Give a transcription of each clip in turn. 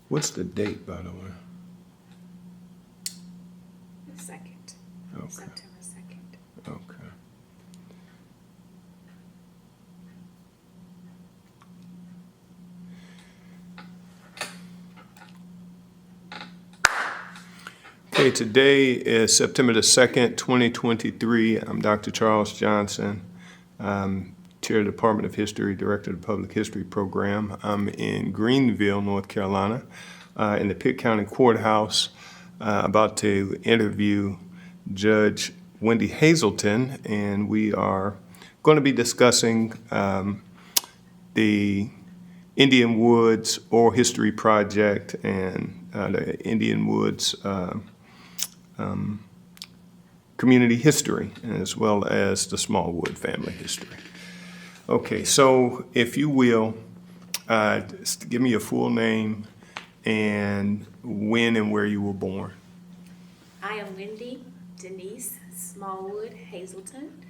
What's the date, by the way? The 2nd. Okay. September 2nd. Okay. Okay, today is September the 2nd, 2023. I'm Dr. Charles Johnson, Chair of the Department of History, Director of the Public History Program. I'm in Greenville, North Carolina, in the Pitt County Courthouse, about to interview Judge Wendy Hazelton, and we are going to be discussing the Indian Woods Oral History Project and the Indian Woods community history, as well as the Smallwood family history. Okay, so if you will, just give me your full name and when and where you were born. I am Wendy Denise Smallwood Hazelton.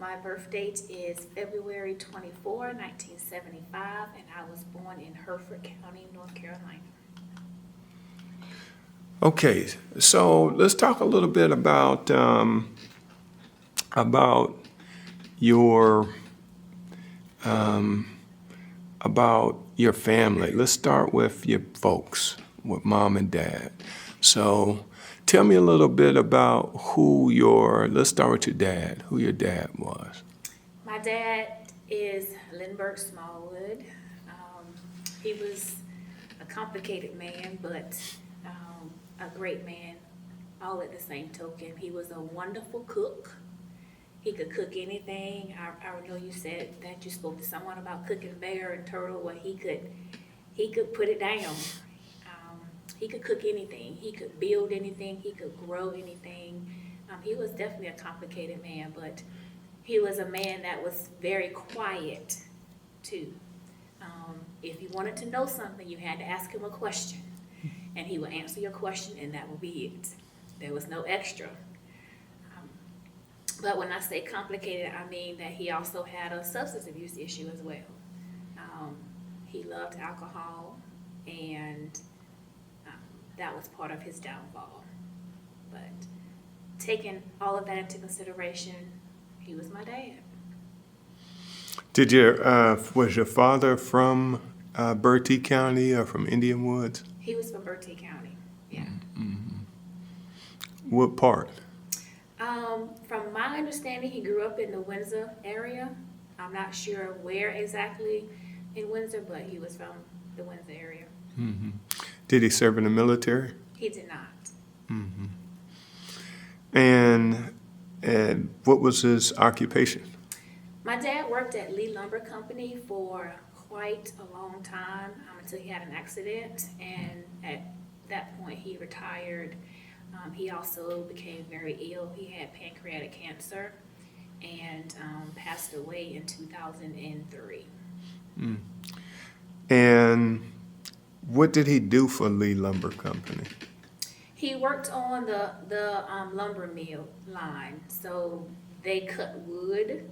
My birth date is February 24, 1975, and I was born in Hereford County, North Carolina. Okay, so let's talk a little bit about your family. Let's start with your folks, with mom and dad. So tell me a little bit about let's start with your dad, who your dad was. My dad is Lindbergh Smallwood. He was a complicated man, but a great man, all at the same token. He was a wonderful cook. He could cook anything. I know you said that you spoke to someone about cooking bear and turtle. Well, he could put it down. He could cook anything. He could build anything. He could grow anything. He was definitely a complicated man, but he was a man that was very quiet too. If you wanted to know something, you had to ask him a question, and he would answer your question, and that would be it. There was no extra. But when I say complicated, I mean that he also had a substance abuse issue as well. He loved alcohol, and that was part of his downfall. But taking all of that into consideration, he was my dad. Was your father from Bertie County or from Indian Woods? He was from Bertie County, yeah. Mm-hmm. What part? From my understanding, he grew up in the Windsor area. I'm not sure where exactly in Windsor, but he was from the Windsor area. Mm-hmm. Did he serve in the military? He did not. Mm-hmm. And what was his occupation? My dad worked at Lee Lumber Company for quite a long time until he had an accident, and at that point he retired. He also became very ill. He had pancreatic cancer and passed away in 2003. Mm. And what did he do for Lee Lumber Company? He worked on the lumber mill line. So they cut wood,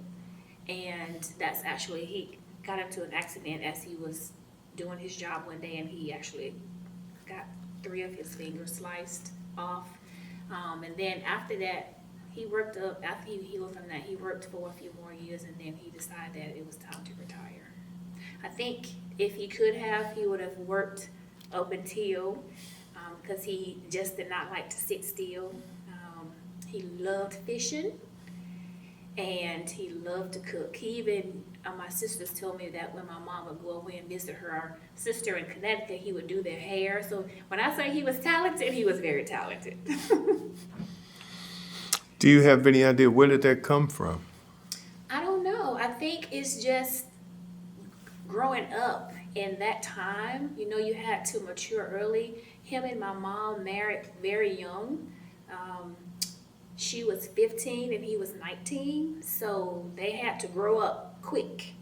and that's actually, he got into an accident as he was doing his job one day, and he actually got 3 of his fingers sliced off. And then after that, he worked up, after he healed from that, he worked for a few more years, and then he decided that it was time to retire. I think if he could have, he would have worked up until, because he just did not like to sit still. He loved fishing, and he loved to cook. He even, my sisters told me that when my mom would go away and visit her sister in Connecticut, he would do their hair. So when I say he was talented, he was very talented. Do you have any idea where did that come from? I don't know. I think it's just growing up in that time. You know, you had to mature early. Him and my mom married very young. She was 15 and he was 19, so they had to grow up quick.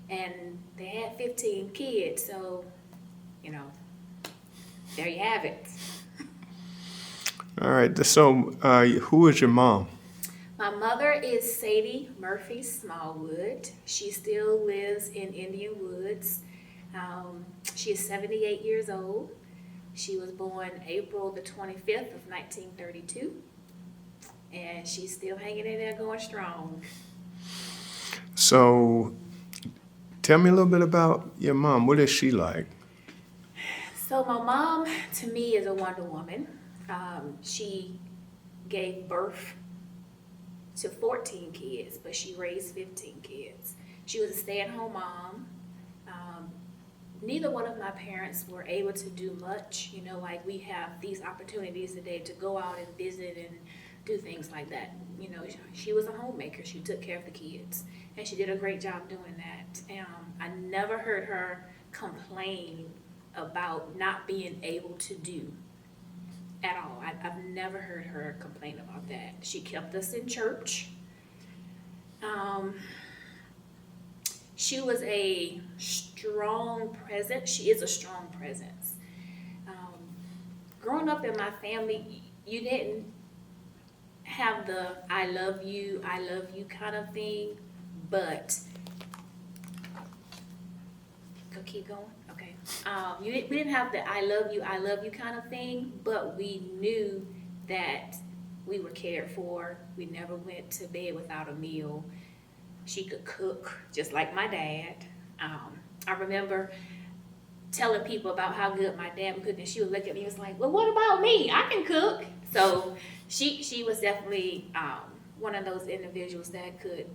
And they had 15 kids, so, you know, there you have it. All right, so who is your mom? My mother is Sadie Murphy Smallwood. She still lives in Indian Woods. She is 78 years old. She was born April the 25th of 1932, and she's still hanging in there going strong. So tell me a little bit about your mom. What is she like? So my mom, to me, is a Wonder Woman. She gave birth to 14 kids, but she raised 15 kids. She was a stay-at-home mom. Neither one of my parents were able to do much. You know, like we have these opportunities today to go out and visit and do things like that. You know, she was a homemaker. She took care of the kids, and she did a great job doing that. I never heard her complain about not being able to do at all. I've never heard her complain about that. She kept us in church. She was a strong presence. She is a strong presence. Growing up in my family, you didn't have the I love you kind of thing, but keep going. Okay. We didn't have the I love you kind of thing, but we knew that we were cared for. We never went to bed without a meal. She could cook just like my dad. I remember telling people about how good my dad would cook, and she would look at me and was like, well, what about me? I can cook. So she was definitely one of those individuals that could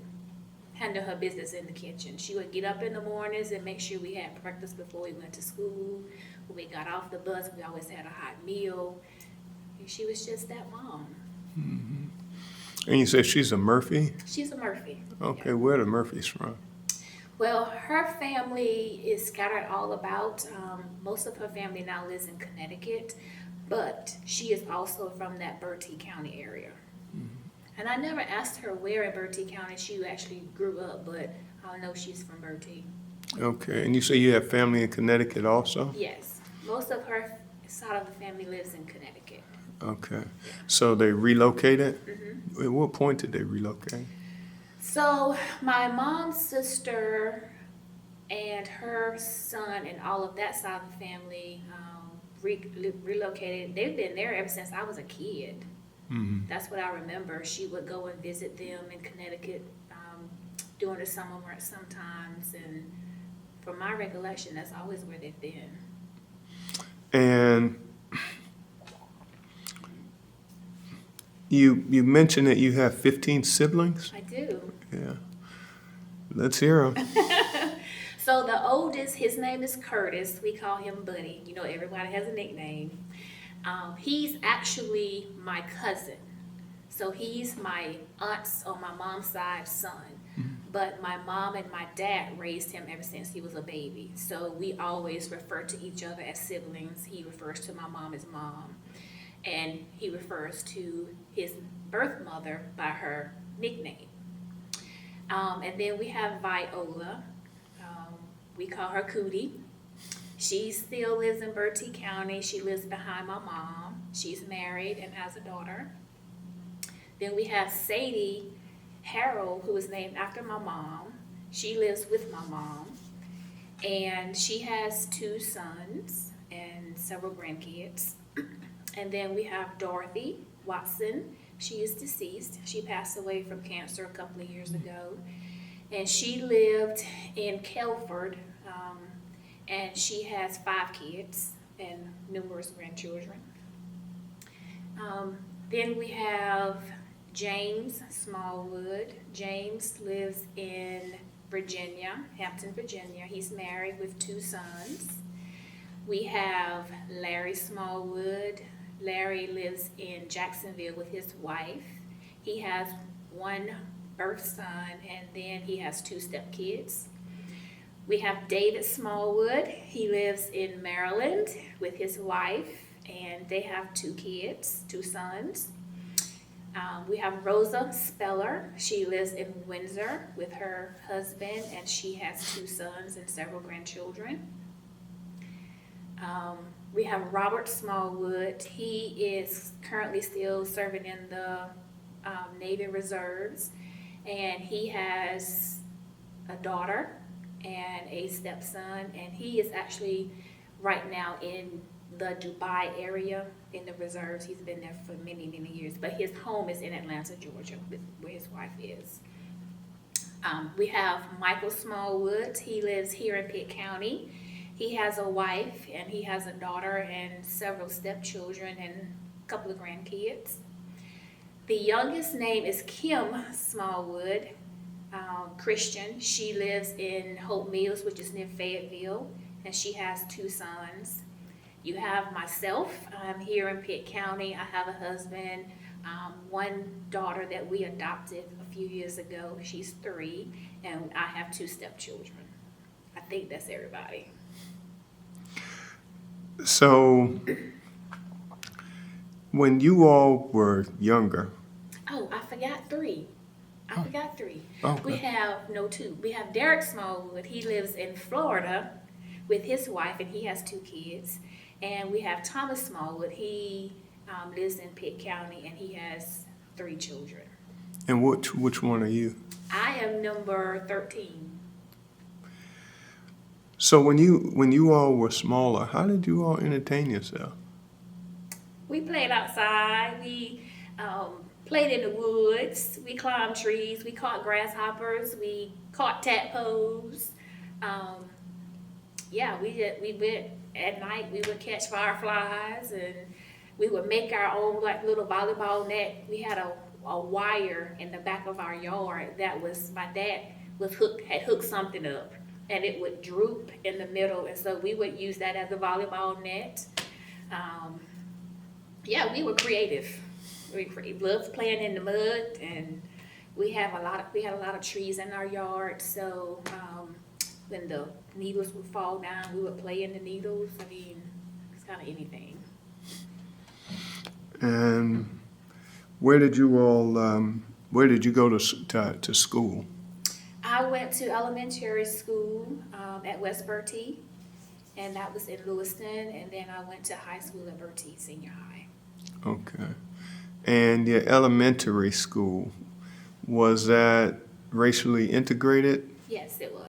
handle her business in the kitchen. She would get up in the mornings and make sure we had breakfast before we went to school. When we got off the bus, we always had a hot meal. And she was just that mom. Mm-hmm. And you said she's a Murphy? She's a Murphy. Okay, Yeah. where are the Murphys from? Well, her family is scattered all about. Most of her family now lives in Connecticut, but she is also from that Bertie County area. Mm-hmm. And I never asked her where in Bertie County she actually grew up, but I know she's from Bertie. Okay, and you say you have family in Connecticut also? Yes, most of her side of the family lives in Connecticut. Okay, so they relocated? Mm-hmm. At what point did they relocate? So my mom's sister and her son and all of that side of the family relocated. They've been there ever since I was a kid. Mm-hmm. That's what I remember. She would go and visit them in Connecticut during the summer months sometimes, and from my recollection, that's always where they've been. And you mentioned that you have 15 siblings? I do. Yeah. Let's hear them. So the oldest, his name is Curtis. We call him Buddy. You know, everybody has a nickname. He's actually my cousin. So he's my aunt's on my mom's side son. Mm-hmm. But my mom and my dad raised him ever since he was a baby. So we always refer to each other as siblings. He refers to my mom as mom. And he refers to his birth mother by her nickname. And then we have Viola. We call her Cootie. She still lives in Bertie County. She lives behind my mom. She's married and has a daughter. Then we have Sadie Harold, who is named after my mom. She lives with my mom. And she has 2 sons and several grandkids. And then we have Dorothy Watson. She is deceased. She passed away from cancer a couple of years ago. And she lived in Kelford, and she has 5 kids and numerous grandchildren. Then we have James Smallwood. James lives in Virginia, Hampton, Virginia. He's married with 2 sons. We have Larry Smallwood. Larry lives in Jacksonville with his wife. He has 1 birth son, and then he has 2 stepkids. We have David Smallwood. He lives in Maryland with his wife, and they have 2 kids, 2 sons. We have Rosa Speller. She lives in Windsor with her husband, and she has 2 sons and several grandchildren. We have Robert Smallwood. He is currently still serving in the Navy Reserves, and he has a daughter and a stepson, and he is actually right now in the Dubai area in the reserves. He's been there for many, many years, but his home is in Atlanta, Georgia, where his wife is. We have Michael Smallwood. He lives here in Pitt County. He has a wife and he has a daughter and several stepchildren and a couple of grandkids. The youngest name is Kim Smallwood, Christian. She lives in Hope Mills, which is near Fayetteville, and she has 2 sons. You have myself. I'm here in Pitt County. I have a husband, one daughter that we adopted a few years ago. She's 3, and I have 2 stepchildren. I think that's everybody. So, when you all were younger, Oh, I forgot 3. I forgot 3. Okay. We have, 2. We have Derek Smallwood. He lives in Florida with his wife, and he has 2 kids. And we have Thomas Smallwood. He lives in Pitt County, and he has 3 children. and which one are you? I am number 13. So when you all were smaller, how did you all entertain yourself? We played outside. We played in the woods. We climbed trees. We caught grasshoppers. We caught tadpoles. We went at night. We would catch fireflies, and we would make our own like little volleyball net. We had a wire in the back of our yard that was my dad had hooked something up, and it would droop in the middle, and so we would use that as a volleyball net. We were creative. We loved playing in the mud, and we had a lot of trees in our yard. So when the needles would fall down, we would play in the needles. I mean, it's kind of anything. And where did you go to school? I went to elementary school at West Bertie, and that was in Lewiston, and then I went to high school at Bertie Senior High. Okay. And your elementary school, was that racially integrated? Yes, it was.